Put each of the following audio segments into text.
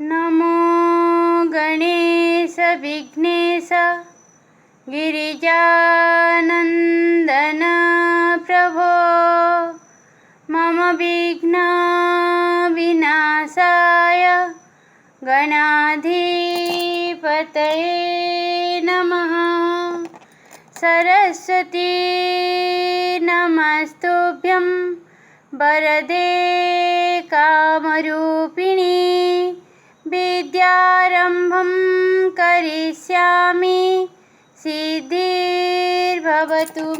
नमो गणेश विघ्नेश गिरिजानन्दन प्रभो मम विघ्न विनाशाय गणाधिपतये नमः। सरस्वती नमस्तुभ्यं वरदे कामरूपिणी विद्यारम्भं करिष्यामि सिद्धिर्भवतु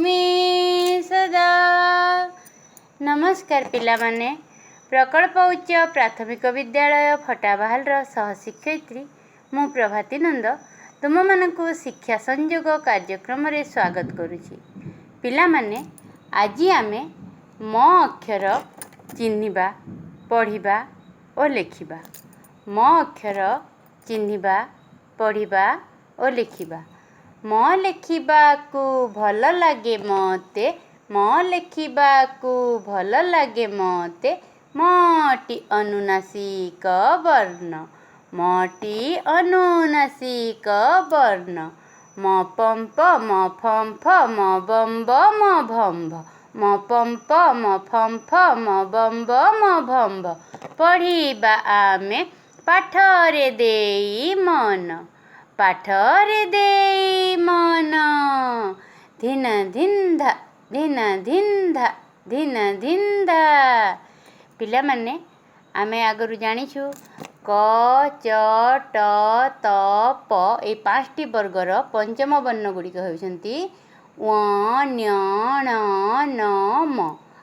मे सदा। नमस्कार पिलामाने, प्रकल्प उच्च प्राथमिक विद्यालय फटाबाहालर सहशिक्षयित्री मु प्रभाती नंद तुम मानकु शिक्षा संयोग कार्यक्रम रे स्वागत करुछि। पिलामाने आज आमे म अक्षर चिन्हिबा, पढ़िबा और लेखिबा। म अक्षर चिन्हिबा, पढ़िबा और लेखिबा। म लेखिबाकु भल लागे मते, म लेखिबाकु भल लागे मते। मटी अनुनासिक वर्ण, मटी अनुनासिक वर्ण। म पंप म फंफ म बम्ब म भम्भ, म पंप म फंफ म बम्ब म भम्भ। पढ़िबा आमे पाठरे देई मन, पाठरे देई मन। धिन धिन्धा धिन धिन्धा धिन धिन्धा। पिला माने आमे आगरु जानिछु क च ट त प ए 5टी वर्गर पंचम वर्ण गुड़िक होउछन्ति व ण्य ण न म।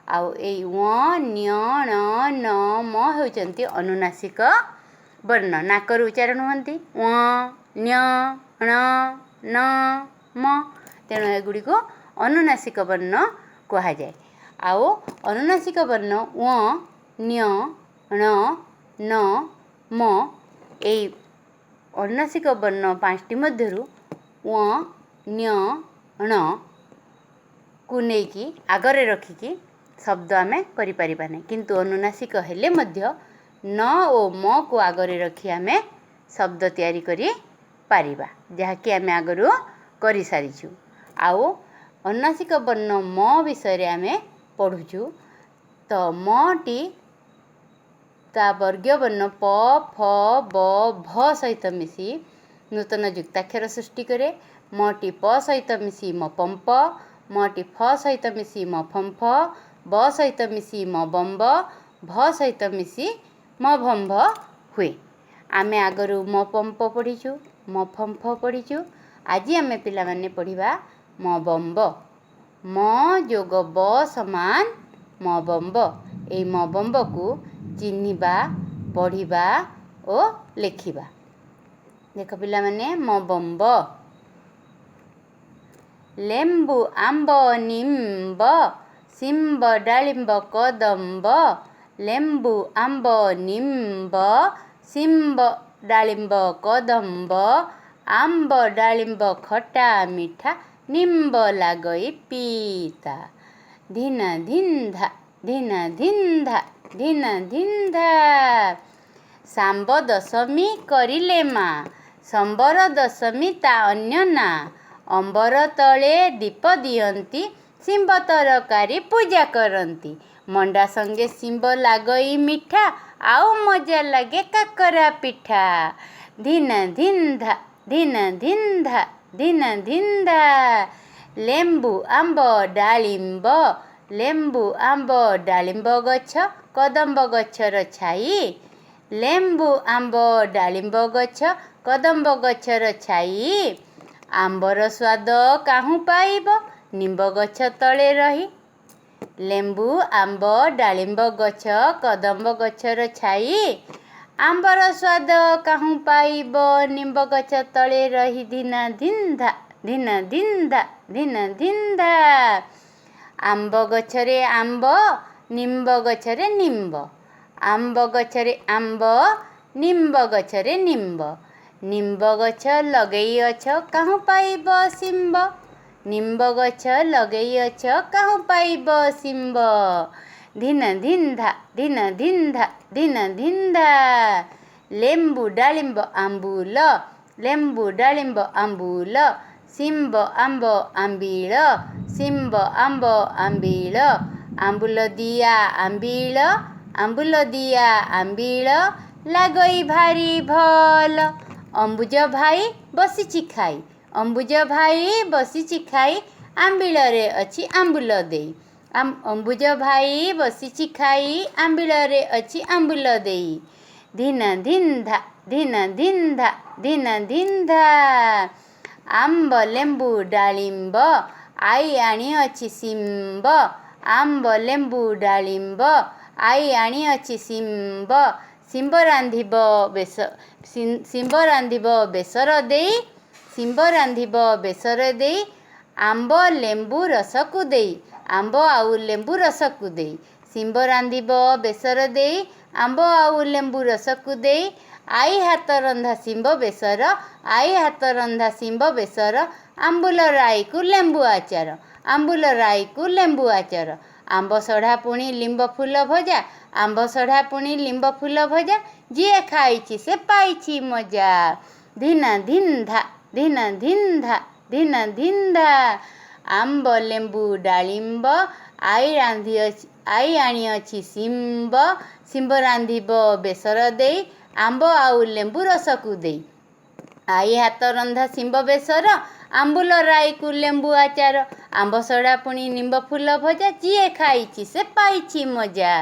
आउ ए व ण्य ण न म होउछन्ति अनुनासिक वर्ण, नाकर उच्चारण हुअन्ति व ण्य ण न म। तेणु एगुड़ी को अनुनासिक वर्ण कहा जाए। आउ अनुनासिक वर्ण व ण्य ण न म ए अनुनासिक वर्ण 5टी मध्यरु व ण्य ण को नेकी आगरे रखिकी शब्द आमे करि परिबा नै, किंतु अनुनासिक हेले मध्य न ओ म को आगरे रखी आमे शब्द तैयारी करि पारिबा, जहाँकि आमे आगरु करि सारिछु। आउ अनुनासिक वर्ण म विषय रे आमे पढ़ुछु। तो म टी ता वर्गीय वर्ण प फ ब भ सहित मिसी नूतन युक्ताक्षर सृष्टि करे। म टी प सहित मिसी म पंप, म टी फ सहित मिसी म फंफ, ब सहित मिसी म बम्ब, भ सहित मिसी म भम्भ हुए। आमे आगरु म पंप पढ़िछु, म फंफ पढ़िछु। आज आमे पिला माने पढ़िबा म बम्ब। म जोग ब समान म बम्ब। ए म बम्ब को चिन्हिबा, पढ़िबा और लेखिबा। देख पिला माने म बम्ब। लेम्बु आंब निम्ब सिंब डालिंब कदम्ब। लेम्बु आंब निम्ब सिंब डालिंब कदम्ब। आंब डालिंब खट्टा मिठा निम्ब लागई पीता। धिन धिन्धा धिन धिन्धा धिन धिन्धा। सांब दशमी करिले मा, संबर दशमी ता अन्य ना। अंबर तले दीप दियंती, सिंब तरकारी पूजा करंती। मंडा संगे सिंब लागई मिठा, आउ मजा लगे काकरा पिठा। धिन धिन्धा धिन धिन्धा धिन धिन्धा। लेम्बु आंब डालिंब, लेम्बु आंब डालिंब गछ कदम्ब गछर छाई। लेम्बु आंब डालिंब गछ कदम्ब गछर छाई। आंबर स्वाद काहू पाइब निम्ब गछ तले रही। लेम्बु आंब डालिंब गछ कदम्ब गछर छाई। आंबर स्वाद काहू पाइब निम्ब गछ तले रही। धिन धिन्धा धिन धिन्धा धिन धिन्धा। आंब गछरे आंब निम्ब गछरे निम्ब। आंब गछरे आंब निम्ब गछरे निम्ब। निम्ब गछ लगेई अछ काहू पाइब सिंब। निम्ब गछ लगेई अछ काहू पाइब सिंब। धिन धिन्धा धिन धिन्धा धिन धिन्धा। ଲେମ୍ବୁ ଡାଳିମ୍ବ ଆମ୍ବୁଲ, ଲେମ୍ବୁ ଡାଳିମ୍ବ ଆମ୍ବୁଲ, ଶିମ୍ବ ଆମ୍ବ ଆମ୍ବିଳ, ଶିମ୍ବ ଆମ୍ବ ଆମ୍ବିଳ, ଆମ୍ବୁଲ ଦିଆ ଆମ୍ବିଳ, ଆମ୍ବୁଲ ଦିଆ ଆମ୍ବିଳ, ଲାଗଇ ଭାରି ଭଲ। ଅମ୍ବୁଜ ଭାଇ ବସିଛି ଖାଇ, ଅମ୍ବୁଜ ଭାଇ ବସିଛି ଖାଇ, ଆମ୍ବିଳରେ ଅଛି ଆମ୍ବୁଲ ଦେଇ। ଅମ୍ବୁଜ ଭାଇ ବସିଛି ଖାଇ, ଆମ୍ବିଳରେ ଅଛି ଆମ୍ବୁଲ ଦେଇ। ଧିନ ଧିନ୍ଧା, ଧିନ ଧିନ୍ଧା, ଧିନ ଧିନ୍ଧା। ଆମ୍ବ ଲେମ୍ବୁ ଡାଳିମ୍ବ, ଆଇ ଆଣିଅଛି ଶିମ୍ବ, ଆମ୍ବ ଲେମ୍ବୁ ଡାଳିମ୍ବ, ଆଇ ଆଣିଅଛି ଶିମ୍ବ, ଶିମ୍ବ ରାନ୍ଧିବ ଶିମ୍ବ ରାନ୍ଧିବ ବେସର ଦେଇ, ଶିମ୍ବ ରାନ୍ଧିବ ବେସର ଦେଇ, ଆମ୍ବ ଲେମ୍ବୁ ରସକୁ ଦେଇ, ଆମ୍ବ ଆଉ ଲେମ୍ବୁ ରସକୁ ଦେଇ, ଶିମ୍ବ ରାନ୍ଧିବ ବେସର ଦେଇ, ଆମ୍ବ ଆଉ ଲେମ୍ବୁ ରସକୁ ଦେଇ। ଆଇ ହାତ ରନ୍ଧା ଶିମ୍ବ ବେସର, ଆଇ ହାତ ରନ୍ଧା ଶିମ୍ବ ବେସର, ଆମ୍ବୁଲ ରାଇକୁ ଲେମ୍ବୁ ଆଚାର, ଆମ୍ବୁଲ ରାଇକୁ ଲେମ୍ବୁ ଆଚାର। ଆମ୍ବ ସଢ଼ା ପୁଣି ଲିମ୍ବ ଫୁଲ ଭଜା, ଆମ୍ବ ସଢ଼ା ପୁଣି ଲିମ୍ବ ଫୁଲ ଭଜା, ଯିଏ ଖାଇଛି ସେ ପାଇଛି ମଜା। ଧିନ ଧିନ୍ଧା, ଧିନ ଧିନ୍ଧା, ଧିନ ଧିନ୍ଧା। ଆମ୍ବ ଲେମ୍ବୁ ଡାଳିମ୍ବ, ଆଇ ଆଣିଅଛି ଶିମ୍ବ, ଶିମ୍ବ ରାନ୍ଧିବ ବେସର ଦେଇ, ଆମ୍ବ ଆଉ ଲେମ୍ବୁ ରସକୁ ଦେଇ। ଆଇ ହାତ ରନ୍ଧା ଶିମ୍ବ ବେସର, ଆମ୍ବୁଲ ରାଇକୁ ଲେମ୍ବୁ ଆଚାର, ଆମ୍ବ ସଢ଼ା ପୁଣି ନିମ୍ବ ଫୁଲ ଭଜା, ଯିଏ ଖାଇଛି ସେ ପାଇଛି ମଜା।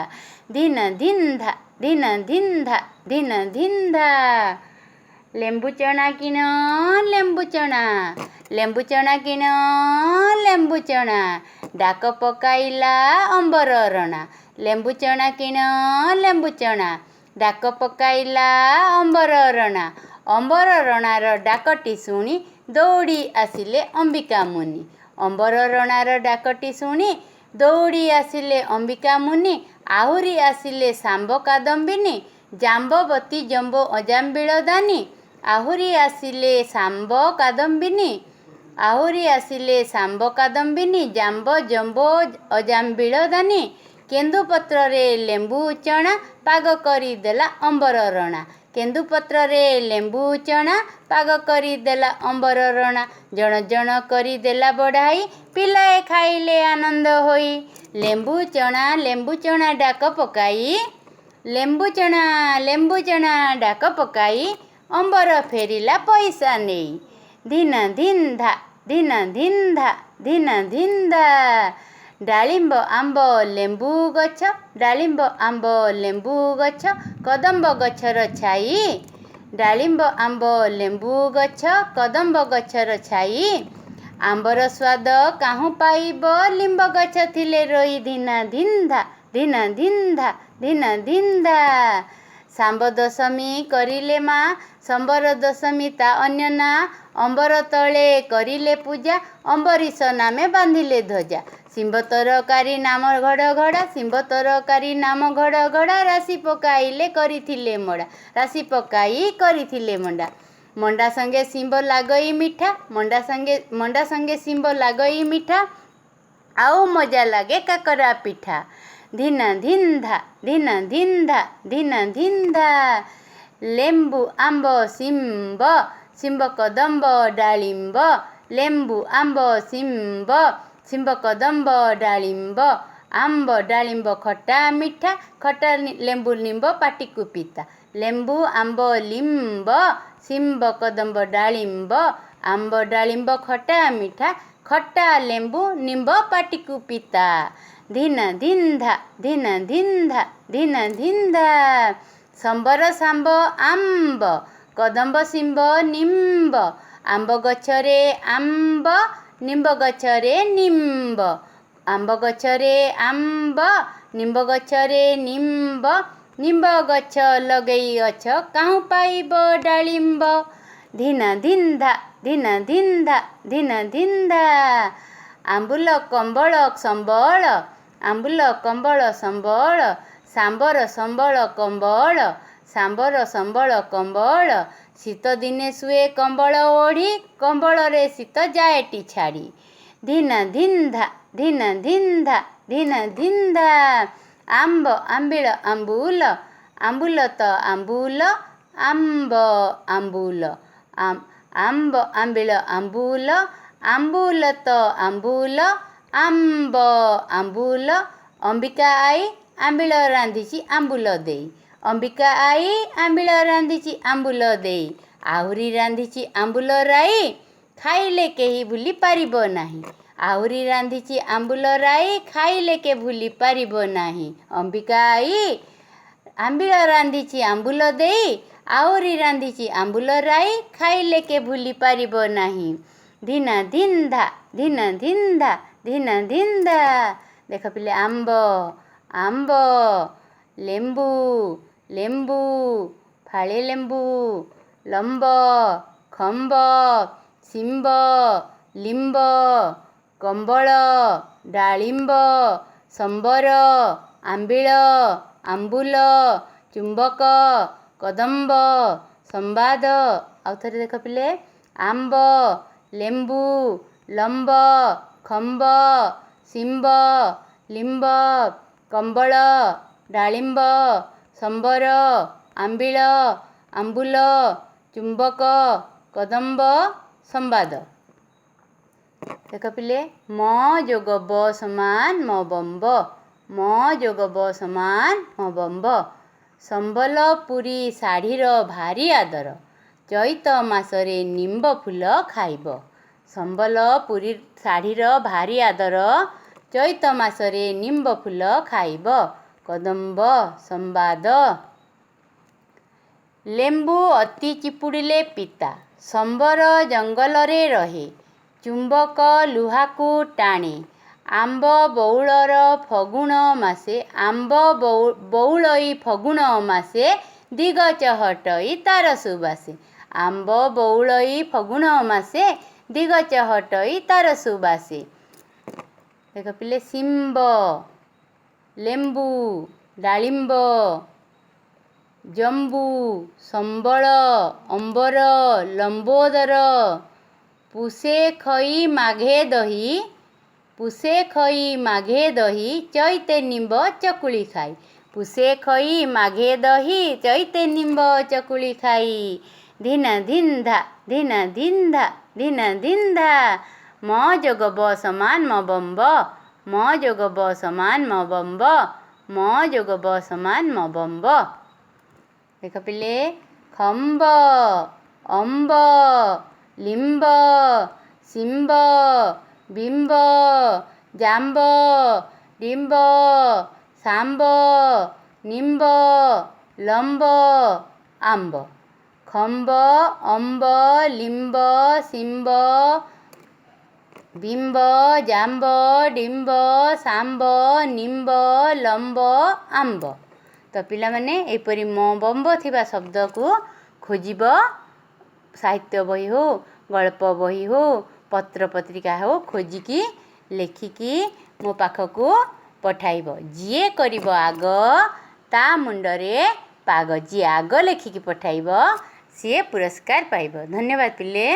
ଧିନ ଧିନ୍ଧା, ଧିନ ଧିନ୍ଧା, ଧିନ ଧିନ୍ଧା। ଲେମ୍ବୁ ଚଣା କିଣ ଲେମ୍ବୁ ଚଣା, ଲେମ୍ବୁ ଚଣା କିଣ ଲେମ୍ବୁ ଚଣା, ଡାକ ପକାଇଲା ଅମ୍ବର ରଣା, ଲେମ୍ବୁ ଚଣା କିଣ ଲେମ୍ବୁ ଚଣା, ଡାକ ପକାଇଲା ଅମ୍ବର ରଣା। ଅମ୍ବର ରଣାର ଡାକଟି ଶୁଣି ଦୌଡ଼ି ଆସିଲେ ଅମ୍ବିକା ମୁନି, ଅମ୍ବର ରଣାର ଡାକଟି ଶୁଣି ଦୌଡ଼ି ଆସିଲେ ଅମ୍ବିକା ମୁନି। ଆହୁରି ଆସିଲେ ଶାମ୍ବ କାଦମ୍ବିନୀ, ଜାମ୍ବବତୀ ଜମ୍ବ ଅଜାମ୍ବିଳ ଦାନୀ, ଆହୁରି ଆସିଲେ ଶାମ୍ବ କାଦମ୍ବିନୀ, ଆହୁରି ଆସିଲେ ଶାମ୍ବ କାଦମ୍ବିନୀ, ଜାମ୍ବ ଜମ୍ବ ଅଜାମ୍ବିଳ ଦାନୀ। କେନ୍ଦୁପତ୍ରରେ ଲେମ୍ବୁ ଚଣା, ପାଗ କରିଦେଲା ଅମ୍ବର ରଣା, କେନ୍ଦୁପତ୍ରରେ ଲେମ୍ବୁ ଚଣା, ପାଗ କରିଦେଲା ଅମ୍ବର ରଣା। ଜଣ ଜଣ କରିଦେଲା ବଢ଼ାଇ, ପିଲାଏ ଖାଇଲେ ଆନନ୍ଦ ହୋଇ, ଲେମ୍ବୁ ଚଣା ଡାକ ପକାଇ, ଲେମ୍ବୁ ଚଣା ଡାକ ପକାଇ, ଅମ୍ବର ଫେରିଲା ପଇସା ନେଇ। ଧିନ ଧିନ୍ଧା, ଧିନ ଧିନ୍ଧା, ଧିନ ଧିନ୍ଧା। ଡାଳିମ୍ବ ଆମ୍ବ ଲେମ୍ବୁ ଗଛ, ଡାଳିମ୍ବ ଆମ୍ବ ଲେମ୍ବୁ ଗଛ, କଦମ୍ବ ଗଛର ଛାଇ, ଡାଳିମ୍ବ ଆମ୍ବ ଲେମ୍ବୁ ଗଛ, କଦମ୍ବ ଗଛର ଛାଇ। ଆମ୍ବର ସ୍ୱାଦ କାହୁଁ ପାଇବ, ଲିମ୍ବ ଗଛ ଥିଲେ ରୋଇ, ଧିନ ଧିନ୍ଧା, ଧିନ ଧିନ୍ଧା, ଧିନ ଧିନ୍ଧା। ଶାମ୍ବ ଦଶମୀ କରିଲେ ମା, ସମ୍ବର ଦଶମୀ ତା ଅନ୍ୟ ନାଁ, ଅମ୍ବର ତଳେ କରିଲେ ପୂଜା, ଅମ୍ବରୀଶ ନାମେ ବାନ୍ଧିଲେ ଧ୍ୱଜା। ଶିମ୍ବ ତରକାରୀ ନାମ ଘଡ଼ ଘଡ଼ା, ଶିମ୍ବ ତରକାରୀ ନାମ ଘଡ଼ ଘଡ଼ା, ରାଶି ପକାଇଲେ କରିଥିଲେ ମଡ଼ା, ରାଶି ପକାଇ କରିଥିଲେ ମଣ୍ଡା। ମଣ୍ଡା ସଙ୍ଗେ ଶିମ୍ବ ଲାଗଇ ମିଠା, ମଣ୍ଡା ସଙ୍ଗେ ଶିମ୍ବ ଲାଗଇ ମିଠା, ଆଉ ମଜା ଲାଗେ କାକରା ପିଠା। ଧିନ ଧିନ୍ଧା, ଧିନ ଧିନ୍ଧା, ଧିନ ଧିନ୍ଧା। ଲେମ୍ବୁ ଆମ୍ବ ଶିମ୍ବ, ଶିମ୍ବ କଦମ୍ବ ଡାଳିମ୍ବ, ଲେମ୍ବୁ ଆମ୍ବ ଶିମ୍ବ, ଶିମ୍ବ କଦମ୍ବ ଡାଳିମ୍ବ, ଆମ୍ବ ଡାଳିମ୍ବ ଖଟା ମିଠା, ଖଟା ଲେମ୍ବୁ ନିମ୍ବ ପାଟିକୁ ପିତା। ଲେମ୍ବୁ ଆମ୍ବ ଲିମ୍ବ, ଶିମ୍ବ କଦମ୍ବ ଡାଳିମ୍ବ, ଆମ୍ବ ଡାଳିମ୍ବ ଖଟା ମିଠା, ଖଟା ଲେମ୍ବୁ ନିମ୍ବ ପାଟିକୁ ପିତା। ଧିନ ଧିନ୍ଧା, ଧିନ ଧିନ୍ଧା, ଧିନ ଧିନ୍ଧା। ସମ୍ବର ଶାମ୍ବ ଆମ୍ବ, କଦମ୍ବ ଶିମ୍ବ ନିମ୍ବ, ଆମ୍ବ ଗଛରେ ଆମ୍ବ, ନିମ୍ବ ଗଛରେ ନିମ୍ବ, ଆମ୍ବ ଗଛରେ ଆମ୍ବ, ନିମ୍ବ ଗଛରେ ନିମ୍ବ, ନିମ୍ବ ଗଛ ଲଗେଇଅଛ, କାହୁଁ ପାଇବ ଡାଳିମ୍ବ। ଧିନ ଧିନ୍ଧା, ଧିନ ଧିନ୍ଧା, ଧିନ ଧିନ୍ଧା। ଆମ୍ବୁଲ କମ୍ବଳ ସମ୍ବଳ, ଆମ୍ବୁଲ କମ୍ବଳ ସମ୍ବଳ, ଶାମ୍ବର ସମ୍ବଳ କମ୍ବଳ, ଶାମ୍ବର ସମ୍ବଳ କମ୍ବଳ। ଶୀତ ଦିନେ ଶୁଏ କମ୍ବଳ ଓଢ଼ି, କମ୍ବଳରେ ଶୀତ ଯାଏଟି ଛାଡ଼ି। ଧିନ ଧିନ୍ଧା, ଧିନ ଧିନ୍ଧା, ଧିନ ଧିନ୍ଧା। ଆମ୍ବ ଆମ୍ବିଳ ଆମ୍ବୁଲ, ଆମ୍ବୁଲ ତ ଆମ୍ବୁଲ, ଆମ୍ବ ଆମ୍ବୁଲ ଆମ୍ବ ଆମ୍ବିଳ ଆମ୍ବୁଲ ଆମ୍ବୁଲ ତ ଆମ୍ବୁଲ ଆମ୍ବ ଆମ୍ବୁଲ ଅମ୍ବିକା ଆଈ ଆମ୍ବିଳ ରାନ୍ଧିଛି ଆମ୍ବୁଲ ଦେଇ ଅମ୍ବିକା ଆଈ ଆମ୍ବିଳ ରାନ୍ଧିଛି ଆମ୍ବୁଲ ଦେଇ ଆହୁରି ରାନ୍ଧିଛି ଆମ୍ବୁଲ ରାଇ ଖାଇଲେ କେହି ଭୁଲି ପାରିବ ନାହିଁ ଆହୁରି ରାନ୍ଧିଛି ଆମ୍ବୁଲ ରାଇ ଖାଇଲେ କେ ଭୁଲି ପାରିବ ନାହିଁ ଅମ୍ବିକା ଆଈ ଆମ୍ବିଳ ରାନ୍ଧିଛି ଆମ୍ବୁଲ ଦେଇ ଆହୁରି ରାନ୍ଧିଛି ଆମ୍ବୁଲ ରାଇ ଖାଇଲେ କେ ଭୁଲି ପାରିବ ନାହିଁ ଧିନା ଧିନ୍ଧା ଧିନା ଧିନ୍ଧା ଧିନା ଧିନ୍ଧା ଦେଖ ପିଲେ ଆମ୍ବ ଆମ୍ବ ଲେମ୍ବୁ ଲେମ୍ବୁ ଫାଳେ ଲେମ୍ବୁ ଲମ୍ବ ଖମ୍ବ ଶିମ୍ବ ଲିମ୍ବ କମ୍ବଳ ଡାଳିମ୍ବ ସମ୍ବର ଆମ୍ବିଳ ଆମ୍ବୁଲ ଚୁମ୍ବକ କଦମ୍ବ ସମ୍ବାଦ ଆଉ ଥରେ ଦେଖ ପିଲେ ଆମ୍ବ ଲେମ୍ବୁ ଲମ୍ବ ଖମ୍ବ ଶିମ୍ବ ଲିମ୍ବ କମ୍ବଳ ଡାଳିମ୍ବ ସମ୍ବର ଆମ୍ବିଳ ଆମ୍ବୁଲ ଚୁମ୍ବକ କଦମ୍ବ ସମ୍ବାଦ ଦେଖ ପିଲେ ମ ଯୋଗ ବ ସମାନ ମ ବମ୍ବ ମ ଯୋଗ ବ ସମାନ ମ ବମ୍ବ ସମ୍ବଲପୁରୀ ଶାଢ଼ୀର ଭାରି ଆଦର ଚୈତ ମାସରେ ନିମ୍ବ ଫୁଲ ଖାଇବ ସମ୍ବଲପୁରୀ ଶାଢ଼ୀର ଭାରି ଆଦର ଚୈତ ମାସରେ ନିମ୍ବ ଫୁଲ ଖାଇବ କଦମ୍ବ ସମ୍ବାଦ ଲେମ୍ବୁ ଅତି ଚିପୁଡ଼ିଲେ ପିତା ସମ୍ବର ଜଙ୍ଗଲରେ ରହେ ଚୁମ୍ବକ ଲୁହାକୁ ଟାଣେ ଆମ୍ବ ବଉଳର ଫଗୁଣ ମାସେ ଆମ୍ବ ବଉଳଇ ଫଗୁଣ ମାସେ ଦିଗ ଚହଟଇ ତାର ସୁବାସେ ଆମ୍ବ ବଉଳଇ ଫଗୁଣ ମାସେ ଦିଗ ଚହଟଇ ତାର ସୁବାସେ ଦେଖ ପିଲେ ଶିମ୍ବ ଲେମ୍ବୁ ଡାଳିମ୍ବ ଜମ୍ବୁ ସମ୍ବଳ ଅମ୍ବର ଲମ୍ବୋଦର ପୁଷେ ଖଇ ମାଘେ ଦହି ପୁଷେ ଖଇ ମାଘେ ଦହି ଚୈତେ ନିମ୍ବ ଚକୁଳି ଖାଇ ପୁଷେ ଖଇ ମାଘେ ଦହି ଚୈତେ ନିମ୍ବ ଚକୁଳି ଖାଇ ଧିନା ଧିନ୍ଧା ଧିନା ଧିନ୍ଧା ଧିନା ଧିନ୍ଧା ମ ଯୋଗ ବ ସମାନ ମ ବମ୍ବ ମ ଯୋଗ ବ ସମାନ ମ ବମ୍ବ ମ ଯୋଗ ବ ସମାନ ମ ବମ୍ବ ଦେଖ ପିଲେ ଖମ୍ବ ଅମ୍ବ ଲିମ୍ବ ଶିମ୍ବ ବିମ୍ବ ଜାମ୍ବ ଡିମ୍ବ ଶାମ୍ବ ନିମ୍ବ ଲମ୍ବ ଆମ୍ବ ଖମ୍ବ ଅମ୍ବ ଲିମ୍ବ ଶିମ୍ବ ବିମ୍ବ ଜାମ୍ବ ଡିମ୍ବ ଶାମ୍ବ ନିମ୍ବ ଲମ୍ବ ଆମ୍ବ ତ ପିଲାମାନେ ଏପରି ମ ବମ୍ବ ଥିବା ଶବ୍ଦକୁ ଖୋଜିବ ସାହିତ୍ୟ ବହି ହଉ ଗଳ୍ପ ବହି ହଉ ପତ୍ରପତ୍ରିକା ହଉ ଖୋଜିକି ଲେଖିକି ମୋ ପାଖକୁ ପଠାଇବ ଯିଏ କରିବ ଆଗ ତା ମୁଣ୍ଡରେ ପାଗ ଯିଏ ଆଗ ଲେଖିକି ପଠାଇବ ସିଏ ପୁରସ୍କାର ପାଇବ ଧନ୍ୟବାଦ ପିଲେ।